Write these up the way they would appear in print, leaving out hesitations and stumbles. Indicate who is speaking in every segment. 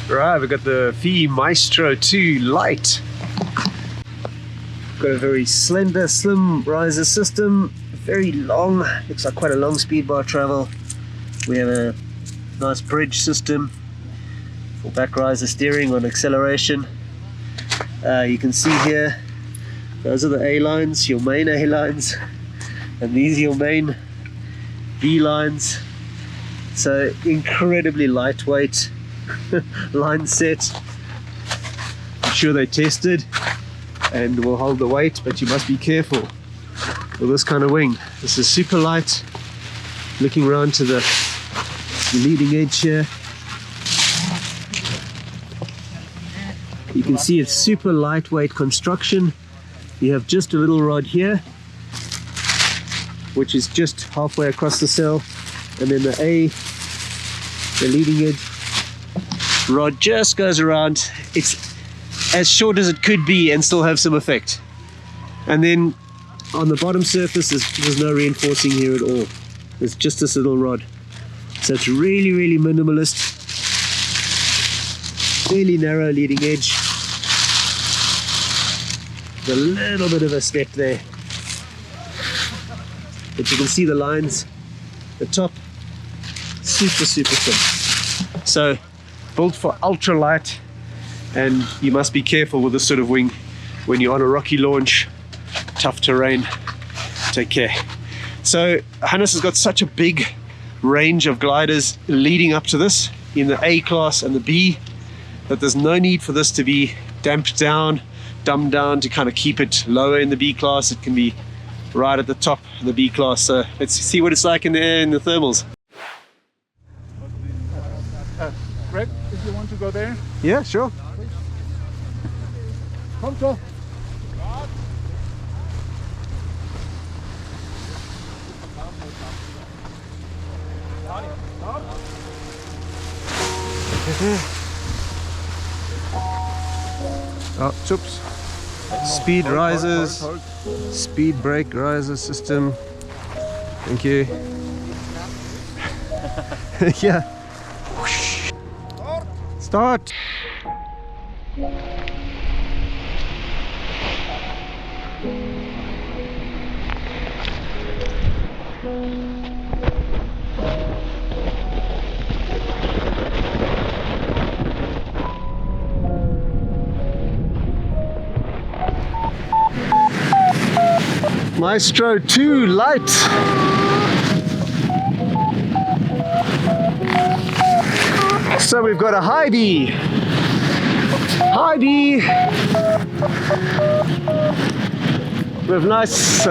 Speaker 1: Right, we've got the Phi Maestro 2 light. Got a very slender, slim riser system, very long, looks like quite a long speed bar travel. We have a nice bridge system for back riser steering on acceleration. You can see here, those are the A lines, your main A lines, and these are your main B lines. So incredibly lightweight line set. I'm sure they tested and will hold the weight, but you must be careful with this kind of wing. This is super light. Looking around to the leading edge here, you can see it's super lightweight construction. You have just a little rod here, which is just halfway across the cell, and then the leading edge rod just goes around. It's as short as it could be and still have some effect. And then on the bottom surface there's no reinforcing here at all. It's just this little rod. So it's really, really minimalist. Fairly narrow leading edge. A little bit of a step there. But you can see the lines, the top, super, super thin. So built for ultralight, and you must be careful with this sort of wing when you're on a rocky launch, tough terrain. Take care. So Hannes has got such a big range of gliders leading up to this in the A class and the B that there's no need for this to be damped down, dumbed down to kind of keep it lower in the B class. It can be right at the top of the B class. So let's see what it's like in the thermals.
Speaker 2: Greg, if you want to go there.
Speaker 1: Yeah, sure.
Speaker 2: Come, go.
Speaker 1: Oh, oops. Speed risers, speed brake riser system. Thank you. Yeah. Start. Maestro 2 light. So we've got a high B. High B. We have nice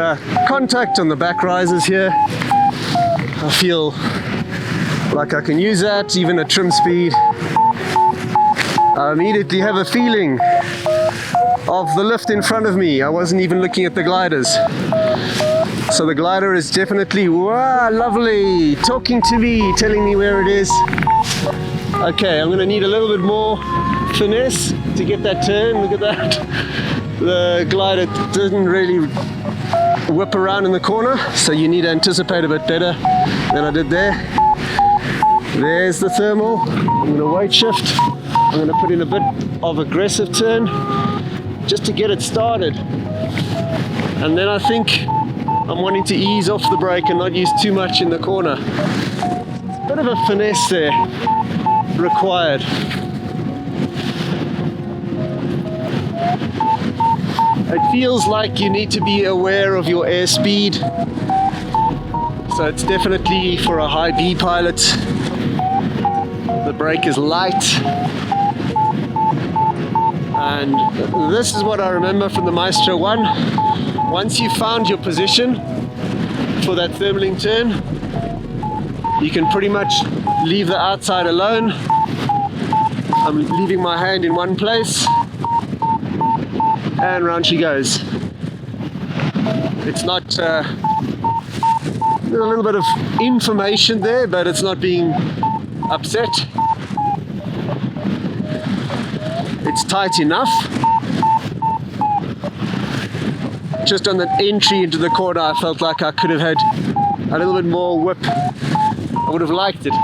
Speaker 1: contact on the back risers here. I feel like I can use that even at trim speed. I immediately have a feeling of the lift in front of me. I wasn't even looking at the gliders. So the glider is definitely, wow, lovely, talking to me, telling me where it is. Okay, I'm gonna need a little bit more finesse to get that turn. Look at that. The glider didn't really whip around in the corner, so you need to anticipate a bit better than I did there. There's the thermal. I'm gonna weight shift. I'm gonna put in a bit of aggressive turn just to get it started. And then I think I'm wanting to ease off the brake and not use too much in the corner. A bit of a finesse there required. It feels like you need to be aware of your airspeed. So it's definitely for a high B pilot. The brake is light. And this is what I remember from the Maestro 1. Once you've found your position for that thermaling turn, you can pretty much leave the outside alone. I'm leaving my hand in one place, and round she goes. It's not, there's a little bit of information there, but it's not being upset. It's tight enough. Just on that entry into the corner, I felt like I could have had a little bit more whip. I would have liked it.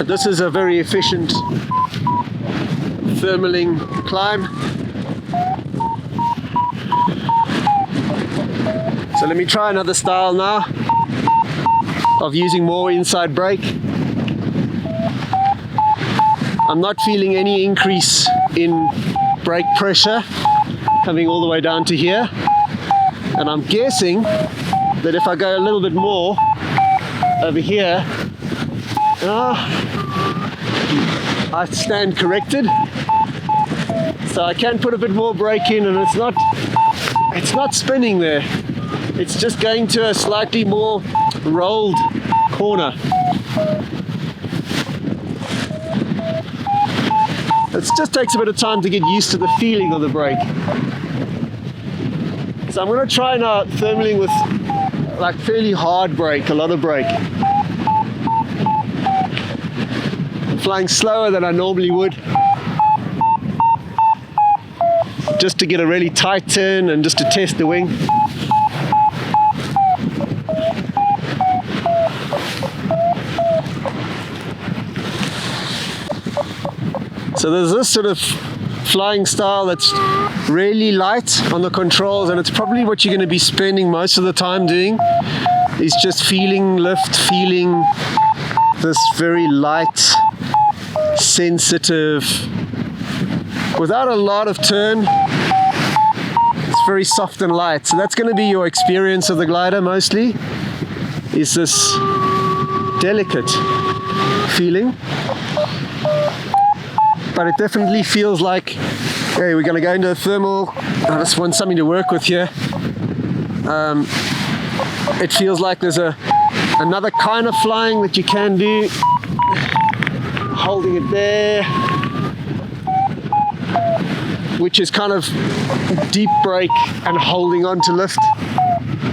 Speaker 1: This is a very efficient thermaling climb. So let me try another style now of using more inside brake. I'm not feeling any increase in brake pressure coming all the way down to here, and I'm guessing that if I go a little bit more over here, I stand corrected, so I can put a bit more brake in, and it's not spinning there, it's just going to a slightly more rolled corner. It just takes a bit of time to get used to the feeling of the brake. So I'm going to try now thermaling with like fairly hard brake, a lot of brake. Flying slower than I normally would, just to get a really tight turn and just to test the wing. So there's this sort of flying style that's really light on the controls, and it's probably what you're going to be spending most of the time doing, is just feeling lift, feeling this very light, sensitive, without a lot of turn. It's very soft and light. So that's going to be your experience of the glider mostly, is this delicate feeling. But it definitely feels like, hey, we're going to go into a thermal. I just want something to work with here. It feels like there's another kind of flying that you can do. Holding it there, which is kind of deep brake and holding on to lift.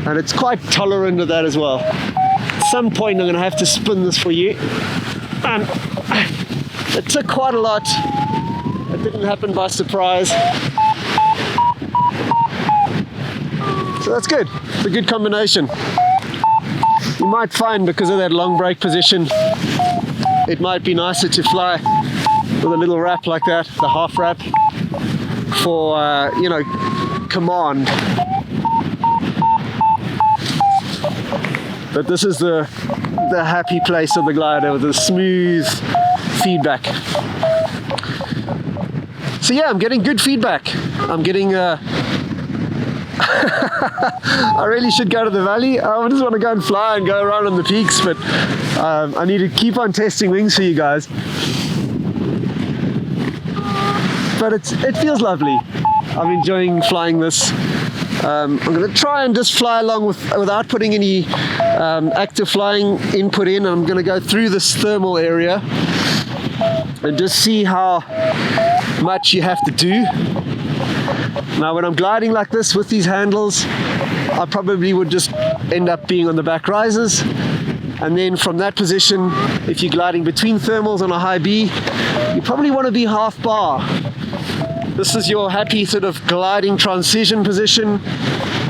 Speaker 1: And it's quite tolerant of that as well. At some point I'm going to have to spin this for you. It took quite a lot. It didn't happen by surprise. So that's good. It's a good combination. You might find, because of that long brake position, it might be nicer to fly with a little wrap like that, the half wrap, for command. But this is the happy place of the glider with the smooth feedback. So yeah, I'm getting good feedback. I'm getting I really should go to the valley. I just want to go and fly and go around on the peaks, but I need to keep on testing wings for you guys. But it feels lovely. I'm enjoying flying this. I'm going to try and just fly along without putting any active flying input in. I'm going to go through this thermal area and just see how much you have to do. Now when I'm gliding like this with these handles, I probably would just end up being on the back risers, and then from that position, if you're gliding between thermals on a high B, you probably want to be half bar. This is your happy sort of gliding transition position,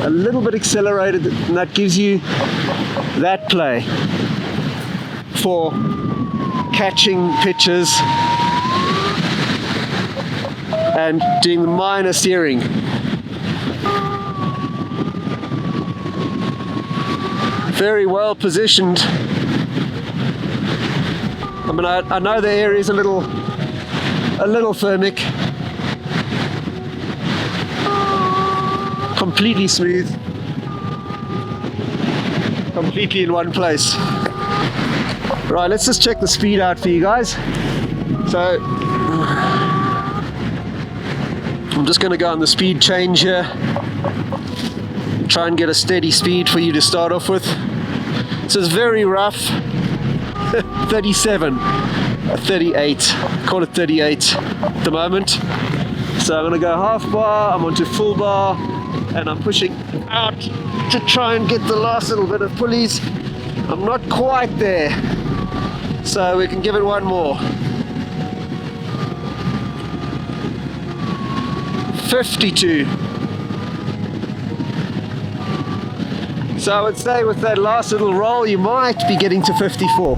Speaker 1: a little bit accelerated, and that gives you that play for catching pitches and doing the minor steering. Very well positioned. I mean, I know the area is a little thermic. Completely smooth. Completely in one place. Right, let's just check the speed out for you guys. So I'm just going to go on the speed change here. Try and get a steady speed for you to start off with. So it's very rough. 37, 38, call it 38 at the moment. So I'm going to go half bar, I'm onto full bar, and I'm pushing out to try and get the last little bit of pulleys. I'm not quite there, so we can give it one more. 52. So I would say with that last little roll, you might be getting to 54.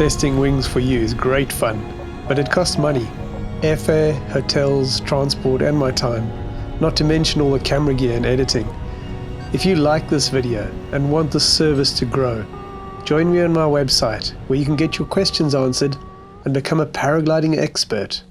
Speaker 3: Testing wings for you is great fun, but it costs money. Airfare, hotels, transport and my time, not to mention all the camera gear and editing. If you like this video and want this service to grow, join me on my website where you can get your questions answered and become a paragliding expert.